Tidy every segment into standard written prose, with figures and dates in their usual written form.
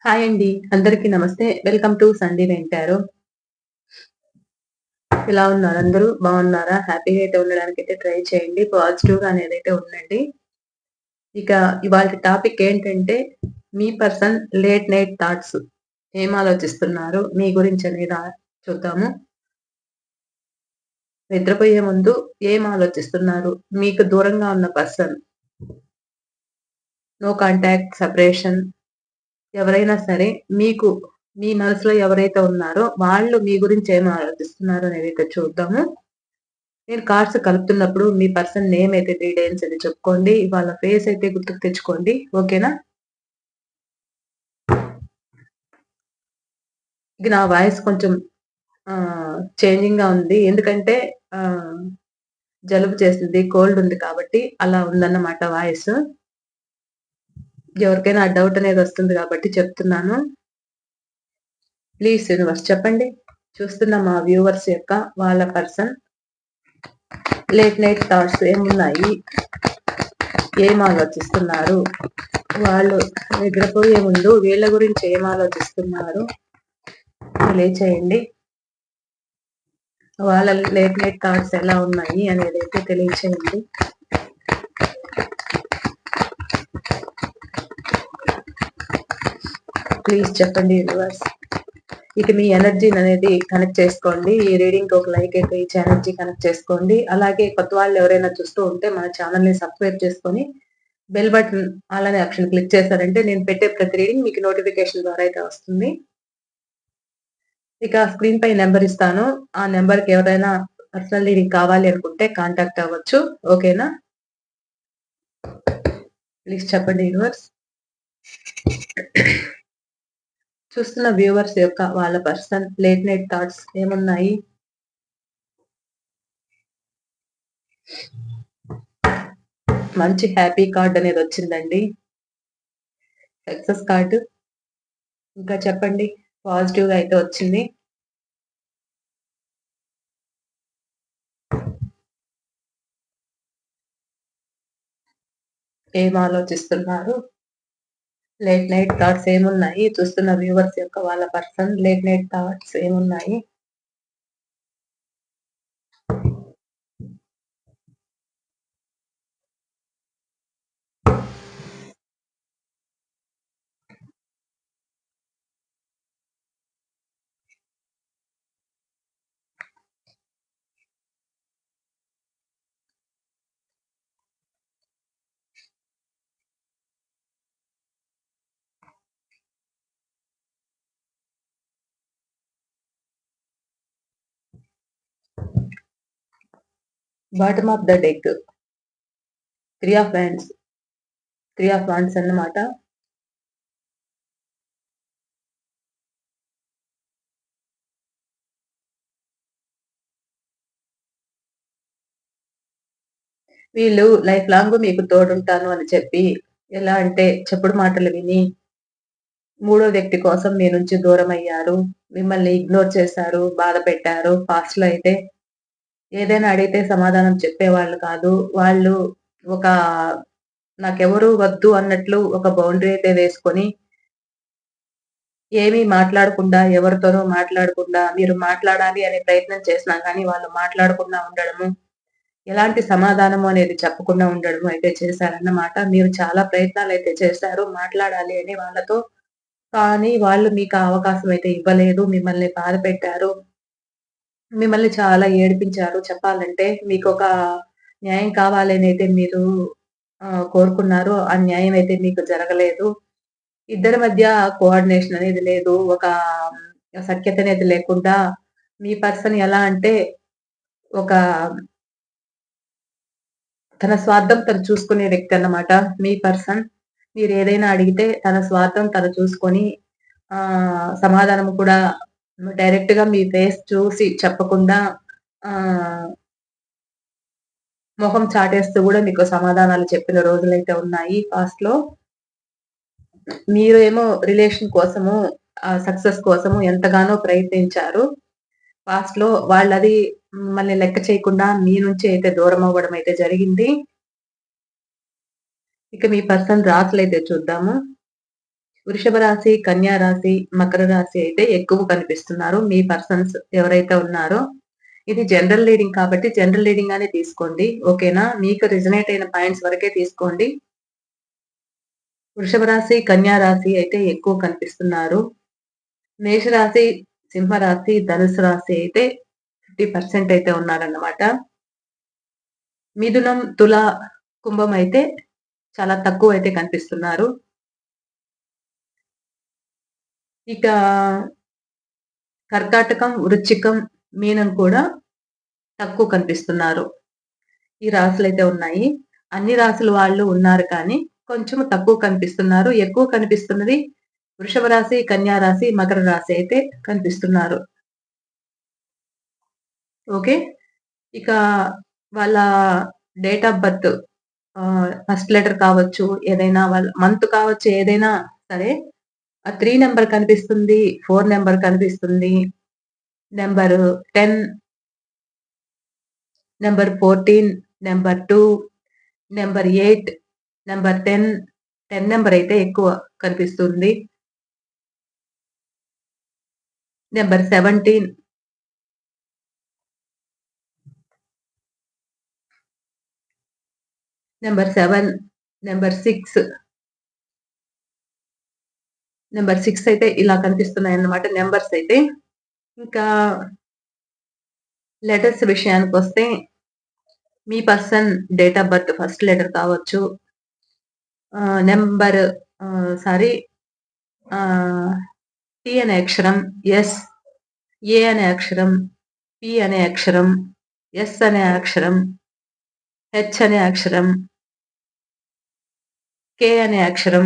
Hi అండి. అందరికీ నమస్తే. వెల్కమ్ టు సండే వెంటారు. ఎలా ఉన్నారు అందరూ? బాగున్నారా? హ్యాపీగా అయితే ఉండడానికైతే ట్రై చేయండి. పాజిటివ్‌గా అనేదైతే ఉండండి. ఇక ఇవాల్టి టాపిక్ ఏంటంటే, మీ పర్సన్ లేట్ నైట్ థాట్స్ ఏం ఆలోచిస్తున్నారు? మీ గురించి అనేది చూద్దాము. నిద్రపోయే ముందు ఏం ఆలోచిస్తున్నారు? మీకు దూరంగా ఉన్న పర్సన్. నో కాంటాక్ట్, సెపరేషన్ ఎవరైనా సరే మీకు మీ మనసులో ఎవరైతే ఉన్నారో వాళ్ళు మీ గురించి ఏం ఆలోచిస్తున్నారు అనేదైతే చూద్దాము. నేను కార్డ్స్ కలుపుతున్నప్పుడు మీ పర్సన్ నేమ్ అయితే 3 టైమ్స్ అయితే చెప్పుకోండి. వాళ్ళ ఫేస్ అయితే గుర్తుకు తెచ్చుకోండి. ఓకేనా? ఇది నా వాయిస్ కొంచెం చేంజింగ్‌గా ఉంది. ఎందుకంటే ఆహ్, జలుబు చేసింది, కోల్డ్ ఉంది కాబట్టి అలా ఉందన్నమాట వాయిస్. ఎవరికైనా ఆ డౌట్ అనేది వస్తుంది కాబట్టి చెప్తున్నాను. ప్లీజ్ యూనివర్స్ చెప్పండి. చూస్తున్న మా వ్యూవర్స్ యొక్క వాళ్ళ పర్సన్ లేట్ నైట్ థాట్స్ ఏమున్నాయి? ఏం ఆలోచిస్తున్నారు? వాళ్ళు నిద్రపోయే ముందు వీళ్ళ గురించి ఏం ఆలోచిస్తున్నారు తెలియచేయండి. వాళ్ళ లేట్ నైట్ థాట్స్ ఎలా ఉన్నాయి అనేదైతే తెలియచేయండి. ప్లీజ్ చెప్పండి యూనివర్స్. ఇక మీ ఎనర్జీని అనేది కనెక్ట్ చేసుకోండి. ఈ రీడింగ్‌కి ఒక లైక్ అయితే ఇచ్చి ఎనర్జీ కనెక్ట్ చేసుకోండి. అలాగే కొత్త వాళ్ళు ఎవరైనా చూస్తూ ఉంటే మన ఛానెల్‌ని సబ్స్క్రైబ్ చేసుకొని బెల్ బటన్ ఆల్ అనే ఆప్షన్ క్లిక్ చేశారంటే నేను పెట్టే ప్రతి రీడింగ్ మీకు నోటిఫికేషన్ ద్వారా అయితే వస్తుంది. ఇక స్క్రీన్ పై నెంబర్ ఇస్తాను. ఆ నెంబర్‌కి ఎవరైనా పర్సనల్ రీడింగ్ కావాలి అనుకుంటే కాంటాక్ట్ అవ్వచ్చు. ఓకేనా? ప్లీజ్ చెప్పండి యూనివర్స్. చూస్తున్న వ్యూవర్స్ యొక్క వాళ్ళ పర్సన్ లేట్ నైట్ థాట్స్ ఏమున్నాయి? మంచి హ్యాపీ కార్డ్ అనేది వచ్చిందండి. Success card. ఇంకా చెప్పండి. పాజిటివ్‌గా అయితే వచ్చింది. ఏం ఆలోచిస్తున్నారు? లేట్ నైట్ థాట్స్ ఏమున్నాయి? చూస్తున్న వ్యూవర్స్ యొక్క వాళ్ళ పర్సన్ లేట్ నైట్ థాట్స్ ఏమున్నాయి? Bottom of the deck 3 of hands, 3 of wands అన్నమాట. వీళ్ళు లైఫ్ లాంగ్ మీకు తోడుంటాను అని చెప్పి, ఎలా అంటే చెప్పుడు మాటలు విని, మూడో వ్యక్తి కోసం మీ నుంచి దూరమయ్యారు. మిమ్మల్ని ఇగ్నోర్ చేశారు, బాధ పెట్టారు. పాస్ట్‌లో అయితే ఏదైనా అడిగితే సమాధానం చెప్పేవాళ్ళు కాదు. వాళ్ళు ఒక నాకెవరు వద్దు అన్నట్లు ఒక బౌండరీ అయితే వేసుకొని, ఏమీ మాట్లాడకుండా, ఎవరితోనూ మాట్లాడకుండా, మీరు మాట్లాడాలి అనే ప్రయత్నం చేసినా గానీ వాళ్ళు మాట్లాడకుండా ఉండడము, ఎలాంటి సమాధానము అనేది చెప్పకుండా ఉండడము అయితే చేశారన్నమాట. మీరు చాలా ప్రయత్నాలయితే చేశారు మాట్లాడాలి అని వాళ్ళతో. కానీ వాళ్ళు మీకు ఆ అవకాశం అయితే ఇవ్వలేదు. మిమ్మల్ని బాధపెట్టారు. మిమ్మల్ని చాలా ఏడిపించారు చెప్పాలంటే. మీకొక న్యాయం కావాలనైతే మీరు కోరుకున్నారు. ఆ న్యాయం అయితే మీకు జరగలేదు. ఇద్దరి మధ్య కోఆర్డినేషన్ అనేది లేదు. ఒక సఖ్యత అనేది లేకుండా మీ పర్సన్ ఎలా అంటే ఒక తన స్వార్థం తను చూసుకునే వ్యక్తి అన్నమాట. మీ పర్సన్. మీరేదైనా అడిగితే తన స్వార్థం తను చూసుకొని సమాధానం కూడా డైరెక్ట్‌గా మీ ఫేస్ చూసి చెప్పకుండా ఆహ్, మొహం చాటేస్తూ గూడా మీకు సమాధానాలు చెప్పిన రోజులైతే ఉన్నాయి పాస్ట్‌లో. మీరేమో రిలేషన్ కోసము సక్సెస్ కోసము ఎంతగానో ప్రయత్నించారు. పాస్ట్‌లో వాళ్ళది మిమ్మల్ని లెక్క చేయకుండా మీ నుంచి అయితే దూరమవ్వడం అయితే జరిగింది. ఇక మీ పర్సన్ రాసులైతే చూద్దాము. వృషభ రాశి, కన్యా రాశి, మకర రాశి అయితే ఎక్కువ కనిపిస్తున్నారు. మీ పర్సన్స్ ఎవరైతే ఉన్నారో ఇది జనరల్ రీడింగ్ కాబట్టి జనరల్ రీడింగ్ గానే తీసుకోండి. ఓకేనా? మీకు రిజనేట్ అయిన పాయింట్స్ వరకే తీసుకోండి. వృషభ రాశి, కన్యా రాశి అయితే ఎక్కువ కనిపిస్తున్నారు. మేషరాశి, సింహరాశి, ధనుసు రాశి అయితే 50% అయితే ఉన్నారన్నమాట. మిథునం, తుల, కుంభం అయితే చాలా తక్కువ అయితే కనిపిస్తున్నారు. ఇక కర్కాటకం, వృశ్చికం, మీనం కూడా తక్కువ కనిపిస్తున్నారు. ఈ రాశులైతే ఉన్నాయి. అన్ని రాసుల వాళ్ళు ఉన్నారు కానీ కొంచెం తక్కువ కనిపిస్తున్నారు. ఎక్కువ కనిపిస్తున్నది వృషభ రాశి, కన్యా రాశి, మకర రాశి అయితే కనిపిస్తున్నారు. ఓకే. ఇక వాళ్ళ date of birth first letter కావచ్చు, ఏదైనా వాళ్ళ మంత్ కావచ్చు, ఏదైనా సరే ఆ 3 నంబర్ కనిపిస్తుంది, 4 నంబర్ కనిపిస్తుంది, number 10, number 14, number 2, number 8, number 10, 10 number అయితే ఎక్కువ కనిపిస్తుంది. నంబర్ 17, నంబర్ 7, నంబర్ 6, నంబర్ 6 అయితే ఇలా కనిపిస్తున్నాయన్నమాట నంబర్స్ అయితే. ఇంకా లెటర్స్ విషయానికొస్తే మీ person date of birth first letter కావచ్చు. నంబర్ సారీ టి అనే అక్షరం, ఎస్, ఏ అనే అక్షరం, పి అనే అక్షరం, ఎస్ అనే అక్షరం, హెచ్ అనే అక్షరం, కే అనే అక్షరం,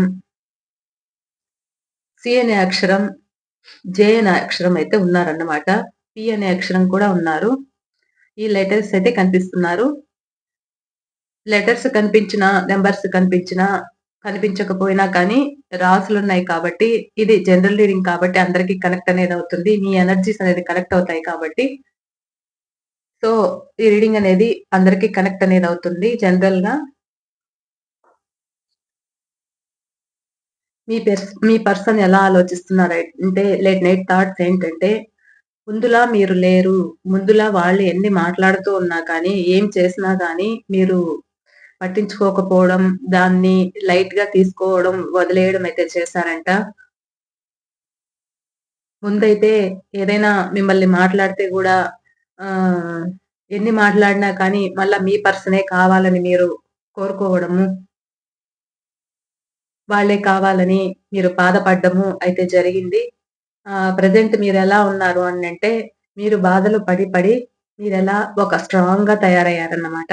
సి అనే అక్షరం, జే అనే అక్షరం అయితే ఉన్నారన్నమాట. పి అనే అక్షరం కూడా ఉన్నారు. ఈ లెటర్స్ అయితే కనిపిస్తున్నారు. లెటర్స్ కనిపించినా, నంబర్స్ కనిపించినా, కనిపించకపోయినా కానీ రాసులున్నాయి కాబట్టి ఇది జనరల్ రీడింగ్ కాబట్టి అందరికి కనెక్ట్ అనేది అవుతుంది. మీ ఎనర్జీస్ అనేది కనెక్ట్ అవుతాయి కాబట్టి సో, ఈ రీడింగ్ అనేది అందరికి కనెక్ట్ అనేది అవుతుంది జనరల్‌గా. మీ పర్సన్ ఎలా ఆలోచిస్తున్నారు అంటే లేట్ నైట్ థాట్స్ ఏంటంటే, ముందులా మీరు లేరు. ముందులా వాళ్ళు ఎన్ని మాట్లాడుతూ ఉన్నా కానీ, ఏం చేసినా గానీ మీరు పట్టించుకోకపోవడం, దాన్ని లైట్‌గా తీసుకోవడం, వదిలేయడం అయితే చేశారంట. ముందైతే ఏదైనా మిమ్మల్ని మాట్లాడితే గూడా ఆహ్, ఎన్ని మాట్లాడినా కానీ మళ్ళా మీ పర్సనే కావాలని మీరు కోరుకోవడము, వాళ్ళే కావాలని మీరు బాధపడ్డము అయితే జరిగింది. ప్రెజెంట్ మీరెలా ఉన్నారు అనంటే, మీరు బాధలు పడి, పడి మీరెలా ఒక స్ట్రాంగ్‌గా తయారయ్యారన్నమాట.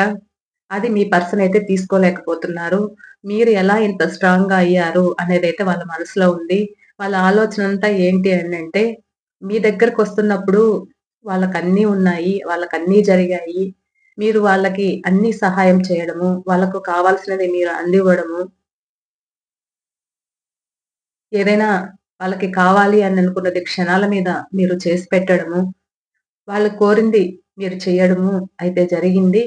అది మీ పర్సన్ అయితే తీసుకోలేకపోతున్నారు. మీరు ఎలా ఇంత స్ట్రాంగ్‌గా అయ్యారు అనేదైతే వాళ్ళ మనసులో ఉంది. వాళ్ళ ఆలోచనంతా ఏంటి అనంటే, మీ దగ్గరకొస్తున్నప్పుడు వాళ్ళకన్నీ ఉన్నాయి. వాళ్ళకన్నీ జరిగాయి. మీరు వాళ్ళకి అన్నీ సహాయం చేయడము, వాళ్ళకు కావాల్సినది మీరు అందివ్వడము, ఏదైనా వాళ్ళకి కావాలి అని అనుకున్నది క్షణాల మీద మీరు చేసి పెట్టడము, వాళ్ళు కోరింది మీరు చెయ్యడము అయితే జరిగింది.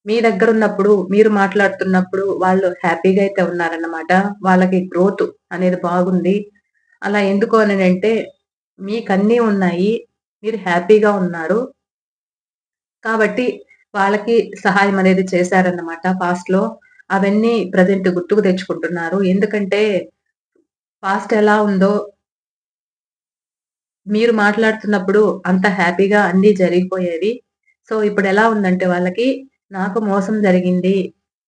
మీ దగ్గరున్నప్పుడు, మీరు మాట్లాడుతున్నప్పుడు వాళ్ళు హ్యాపీగా అయితే ఉన్నారన్నమాట. వాళ్ళకి గ్రోత్ అనేది బాగుంది. అలా ఎందుకు అననంటే, మీకన్నీ ఉన్నాయి. మీరు హ్యాపీగా ఉన్నారు. కాబట్టి వాళ్ళకి సహాయం అనేది చేశారన్నమాట పాస్ట్‌లో. అవన్నీ ప్రెజెంట్ గుర్తుకు తెచ్చుకుంటున్నారు. ఎందుకంటే, పాస్ట్ ఎలా ఉందో మీరు మాట్లాడుతున్నప్పుడు అంత హ్యాపీగా అన్నీ జరిగిపోయేవి. సో, ఇప్పుడెలా ఉందంటే వాళ్ళకి, నాకు మోసం జరిగింది.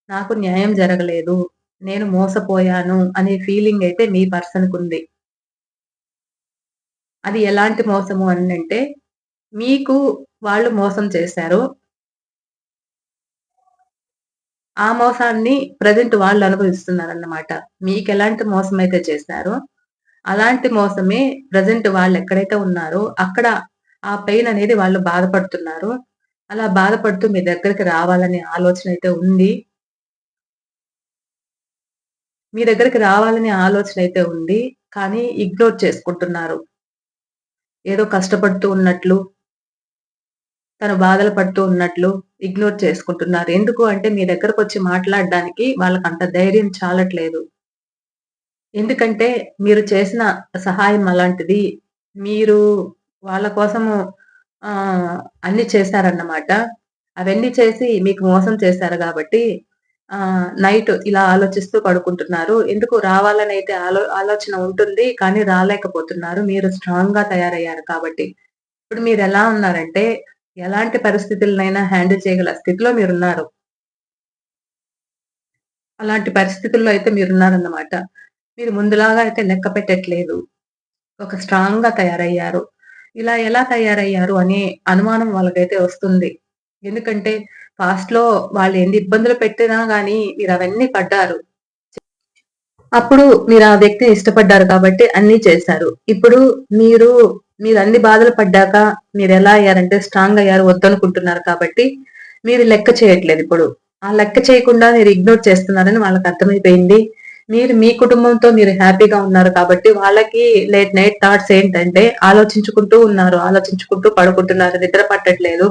నాకు న్యాయం జరగలేదు. నేను మోసపోయాను అనే ఫీలింగయితే మీ పర్సన్‌కుంది. అది ఎలాంటి మోసము అనంటే, మీకు వాళ్ళు మోసం చేశారు. ఆ మోసాన్ని ప్రెజెంట్ వాళ్ళు అనుభవిస్తున్నారన్నమాట. మీకెలాంటి మోసమయితే చేశారో, అలాంటి మోసమే ప్రెజెంట్ వాళ్ళెక్కడైతే ఉన్నారో, అక్కడ ఆ పెయిన్ అనేది వాళ్ళు బాధపడుతున్నారు. అలా బాధపడుతూ మీ దగ్గరికి రావాలనే ఆలోచనయితే ఉంది. మీ దగ్గరికి రావాలనే ఆలోచనయితే ఉంది. కానీ ఇగ్నోర్ చేసుకుంటున్నారు. ఏదో కష్టపడుతూ ఉన్నట్లు, తను బాధలు పడుతూ ఉన్నట్లు ఇగ్నోర్ చేసుకుంటున్నారు. ఎందుకు అంటే మీ దగ్గరకొచ్చి మాట్లాడడానికి వాళ్ళకంత ధైర్యం చాలట్లేదు. ఎందుకంటే మీరు చేసిన సహాయం అలాంటిది. మీరు వాళ్ళ కోసము అన్నీ చేశారన్నమాట. అవన్నీ చేసి మీకు మోసం చేశారు గాబట్టి నైట్ ఇలా ఆలోచిస్తూ పడుకుంటున్నారు. ఎందుకు రావాలనైతే ఆలోచన ఉంటుంది. కానీ రాలేకపోతున్నారు. మీరు స్ట్రాంగ్‌గా తయారయ్యారు కాబట్టి. ఇప్పుడు మీరెలా ఉన్నారంటే, ఎలాంటి పరిస్థితులనైనా హ్యాండిల్ చేయగల స్థితిలో మీరున్నారు. అలాంటి పరిస్థితుల్లో అయితే మీరున్నారన్నమాట. మీరు ముందులాగా అయితే లెక్క పెట్టట్లేదు. ఒక స్ట్రాంగ్‌గా తయారయ్యారు. ఇలా ఎలా తయారయ్యారు అనే అనుమానం వాళ్ళకైతే వస్తుంది. ఎందుకంటే పాస్ట్‌లో వాళ్ళు ఎన్ని ఇబ్బందులు పెట్టినా గాని మీరవన్నీ పడ్డారు. అప్పుడు మీరు ఆ వ్యక్తిని ఇష్టపడ్డారు కాబట్టి అన్నీ చేశారు. ఇప్పుడు మీరు మీరన్ని బాధలు పడ్డాక మీరెలా అయ్యారంటే స్ట్రాంగ్ అయ్యారు వద్దనుకుంటున్నారు కాబట్టి మీరు లెక్క చేయట్లేదిప్పుడు. ఆ లెక్క చేయకుండా మీరు ఇగ్నోర్ చేస్తున్నారని వాళ్ళకర్థమైపోయింది. మీరు మీ కుటుంబంతో మీరు హ్యాపీగా ఉన్నారు కాబట్టి వాళ్ళకి లేట్ నైట్ థాట్స్ ఏంటంటే ఆలోచించుకుంటూ ఉన్నారు. ఆలోచించుకుంటూ పడుకుంటున్నారు. నిద్ర పట్టట్లేదు.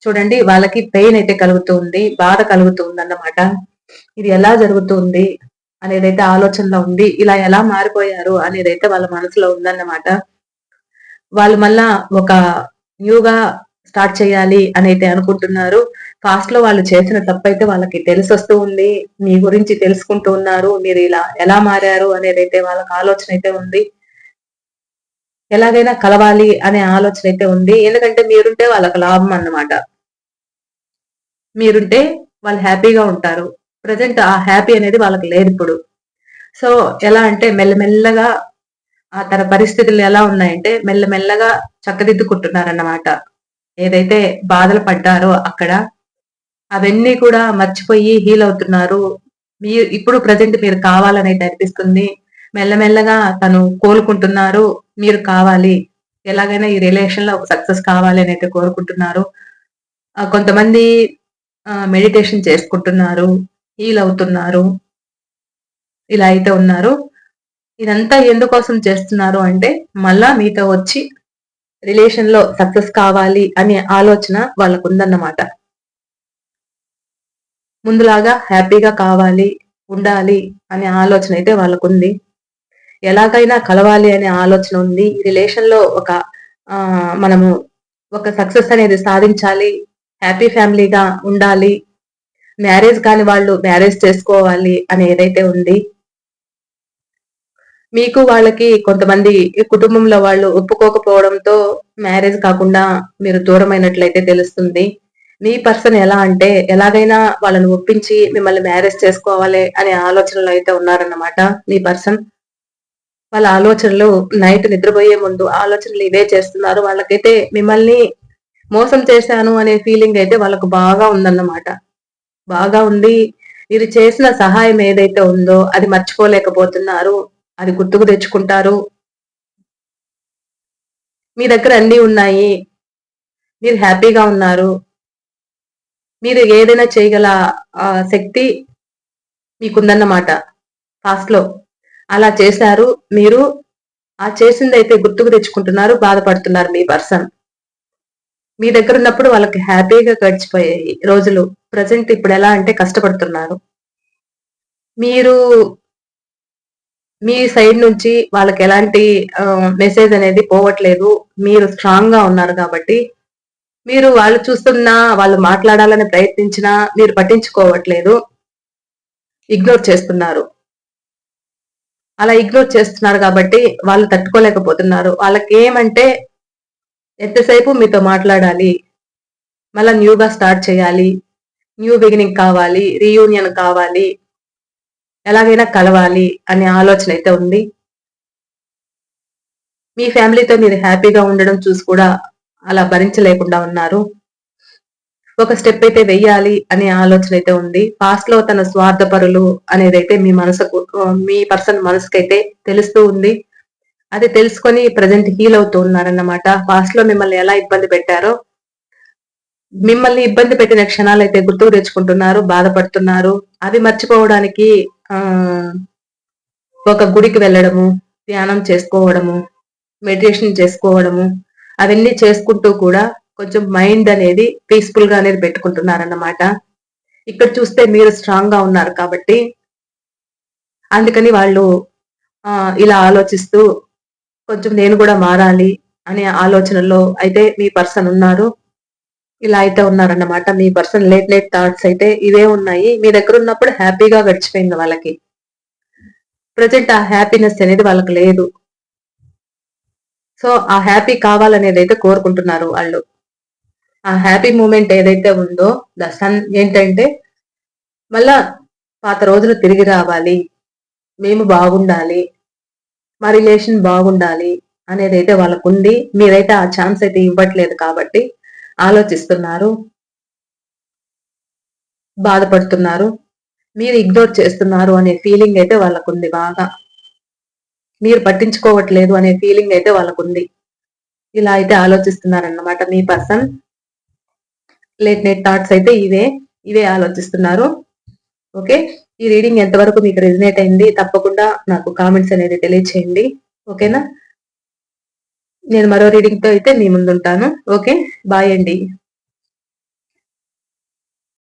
చూడండి వాళ్ళకి పెయిన్ అయితే కలుగుతూ ఉంది. బాధ కలుగుతూ ఉందన్నమాట. ఇది ఎలా జరుగుతుంది అనేదైతే ఆలోచనలో ఉంది. ఇలా ఎలా మారిపోయారు అనేదైతే వాళ్ళ మనసులో ఉందన్నమాట. వాళ్ళు మళ్ళా ఒక న్యూగా స్టార్ట్ చేయాలి అనైతే అనుకుంటున్నారు. పాస్ట్‌లో వాళ్ళు చేసిన తప్పైతే వాళ్ళకి తెలిసొస్తూ ఉంది. మీ గురించి తెలుసుకుంటూ ఉన్నారు. మీరు ఇలా ఎలా మారారు అనేదైతే వాళ్ళకి ఆలోచన అయితే ఉంది. ఎలాగైనా కలవాలి అనే ఆలోచన అయితే ఉంది. ఎందుకంటే మీరుంటే వాళ్ళకి లాభం అన్నమాట. మీరుంటే వాళ్ళు హ్యాపీగా ఉంటారు. ప్రెజెంట్ ఆ హ్యాపీ అనేది వాళ్ళకి లేదిప్పుడు. సో, ఎలా అంటే మెల్లమెల్లగా తన పరిస్థితులు ఎలా ఉన్నాయంటే మెల్లమెల్లగా చక్కదిద్దుకుంటున్నారన్నమాట. ఏదైతే బాధలు పడ్డారో అక్కడ, అవన్నీ కూడా మర్చిపోయి హీల్ అవుతున్నారు. ఇప్పుడు ప్రెజెంట్ మీరు కావాలనైతే అనిపిస్తుంది. మెల్లమెల్లగా తను కోలుకుంటున్నారు. మీరు కావాలి. ఎలాగైనా ఈ రిలేషన్‌లో ఒక సక్సెస్ కావాలి అనైతే కోరుకుంటున్నారు. కొంతమంది మెడిటేషన్ చేసుకుంటున్నారు. హీల్ అవుతున్నారు. ఇలా అయితే ఉన్నారు. ఇదంతా ఎందుకోసం చేస్తున్నారు అంటే, మళ్ళా మీతో వచ్చి రిలేషన్‌లో సక్సెస్ కావాలి అనే ఆలోచన వాళ్ళకుందన్నమాట. ముందులాగా హ్యాపీగా కావాలి, ఉండాలి అనే ఆలోచన అయితే వాళ్ళకుంది. ఎలాగైనా కలవాలి అనే ఆలోచన ఉంది. రిలేషన్‌లో ఒక మనము ఒక సక్సెస్ అనేది సాధించాలి. హ్యాపీ ఫ్యామిలీగా ఉండాలి. మ్యారేజ్ కాని వాళ్ళు మ్యారేజ్ చేసుకోవాలి అనేదైతే ఉంది. మీకు వాళ్ళకి కొంతమంది కుటుంబంలో వాళ్ళు ఒప్పుకోకపోవడంతో మ్యారేజ్ కాకుండా మీరు దూరమైనట్లయితే తెలుస్తుంది. మీ పర్సన్ ఎలా అంటే ఎలాగైనా వాళ్ళని ఒప్పించి మిమ్మల్ని మ్యారేజ్ చేసుకోవాలి అనే ఆలోచనలో అయితే ఉన్నారన్నమాట మీ పర్సన్. వాళ్ళ ఆలోచనలు నైట్ నిద్రపోయే ముందు ఆలోచనలు ఇవే చేస్తున్నారు. వాళ్ళకైతే మిమ్మల్ని మోసం చేశాను అనే ఫీలింగ్ అయితే వాళ్ళకు బాగా ఉందన్నమాట. బాగా ఉంది. మీరు చేసిన సహాయం ఏదైతే ఉందో అది మర్చిపోలేకపోతున్నారు. అది గుర్తుకు తెచ్చుకుంటారు. మీ దగ్గర అన్నీ ఉన్నాయి. మీరు హ్యాపీగా ఉన్నారు. మీరు ఏదైనా చేయగల శక్తి మీకుందన్నమాట పాస్ట్‌లో. అలా చేశారు. మీరు ఆ చేసిందైతే గుర్తుకు తెచ్చుకుంటున్నారు. బాధపడుతున్నారు మీ పర్సన్. మీ దగ్గరున్నప్పుడు వాళ్ళకి హ్యాపీగా గడిచిపోయాయి రోజులు. ప్రెజెంట్ ఇప్పుడెలా అంటే కష్టపడుతున్నారు. మీరు మీ సైడ్ నుంచి వాళ్ళకెలాంటి మెసేజ్ అనేది పోవట్లేదు. మీరు స్ట్రాంగ్‌గా ఉన్నారు కాబట్టి, మీరు వాళ్ళు చూస్తున్నా, వాళ్ళు మాట్లాడాలని ప్రయత్నించినా మీరు పట్టించుకోవట్లేదు. ఇగ్నోర్ చేస్తున్నారు. అలా ఇగ్నోర్ చేస్తున్నారు కాబట్టి వాళ్ళు తట్టుకోలేకపోతున్నారు. వాళ్ళకేమంటే ఎంతసేపు మీతో మాట్లాడాలి. మళ్ళా న్యూగా స్టార్ట్ చేయాలి. న్యూ బిగినింగ్ కావాలి. రీయూనియన్ కావాలి. ఎలాగైనా కలవాలి అనే ఆలోచన అయితే ఉంది. మీ ఫ్యామిలీతో మీరు హ్యాపీగా ఉండడం చూసి కూడా అలా భరించలేకుండా ఉన్నారు. ఒక స్టెప్ అయితే వెయ్యాలి అనే ఆలోచన అయితే ఉంది. పాస్ట్ లో తన స్వార్థపరులు అనేదైతే మీ మనసుకు మీ పర్సన్ మనసుకైతే తెలుస్తూ ఉంది. అది తెలుసుకొని ప్రెజెంట్ హీల్ అవుతూ ఉన్నారన్నమాట. పాస్ట్ లో మిమ్మల్ని ఎలా ఇబ్బంది పెట్టారో, మిమ్మల్ని ఇబ్బంది పెట్టిన క్షణాలైతే గుర్తుకు తెచ్చుకుంటున్నారు, బాధపడుతున్నారు. అవి మర్చిపోవడానికి ఆహ్, ఒక గుడికి వెళ్ళడము, ధ్యానం చేసుకోవడము, మెడిటేషన్ చేసుకోవడము, అవన్నీ చేసుకుంటూ కూడా కొంచెం మైండ్ అనేది పీస్‌ఫుల్ గా అనేది పెట్టుకుంటున్నారన్నమాట. ఇక్కడ చూస్తే మీరు స్ట్రాంగ్ గా ఉన్నారు కాబట్టి, అందుకని వాళ్ళు ఇలా ఆలోచిస్తూ కొంచెం నేను కూడా మారాలి అనే ఆలోచనలో అయితే మీ పర్సన్ ఉన్నారు. ఇలా అయితే ఉన్నారన్నమాట. మీ పర్సన్ లేట్ థాట్స్ అయితే ఇవే ఉన్నాయి. మీ దగ్గర ఉన్నప్పుడు హ్యాపీగా గడిచిపోయింది వాళ్ళకి. ప్రెజెంట్ ఆ హ్యాపీనెస్ అనేది వాళ్ళకి లేదు. సో ఆ హ్యాపీ కావాలనేది అయితే కోరుకుంటున్నారు వాళ్ళు. ఆ హ్యాపీ మూమెంట్ ఏదైతే ఉందో ద సన్ ఏంటంటే మళ్ళా పాత రోజులు తిరిగి రావాలి. మేము బాగుండాలి. మా రిలేషన్ బాగుండాలి అనేదైతే వాళ్ళకుంది. మీరైతే ఆ ఛాన్స్ అయితే ఇవ్వట్లేదు కాబట్టి ఆలోచిస్తున్నారు. బాధపడుతున్నారు. మీరు ఇగ్నోర్ చేస్తున్నారు అనే ఫీలింగ్ అయితే వాళ్ళకుంది బాగా. మీరు పట్టించుకోవట్లేదు అనే ఫీలింగ్ అయితే వాళ్ళకుంది. ఇలా అయితే ఆలోచిస్తున్నారన్నమాట మీ పర్సన్. లేట్ నైట్ థాట్స్ అయితే ఇవే ఆలోచిస్తున్నారు. ఓకే. ఈ రీడింగ్ ఎంతవరకు మీకు రెజినేట్ అయింది తప్పకుండా నాకు కామెంట్స్ అనేది తెలియచేయండి. ఓకేనా? నేను మరో రీడింగ్ తో అయితే మీ ముందుంటాను. ఓకే. బాయ్ అండి.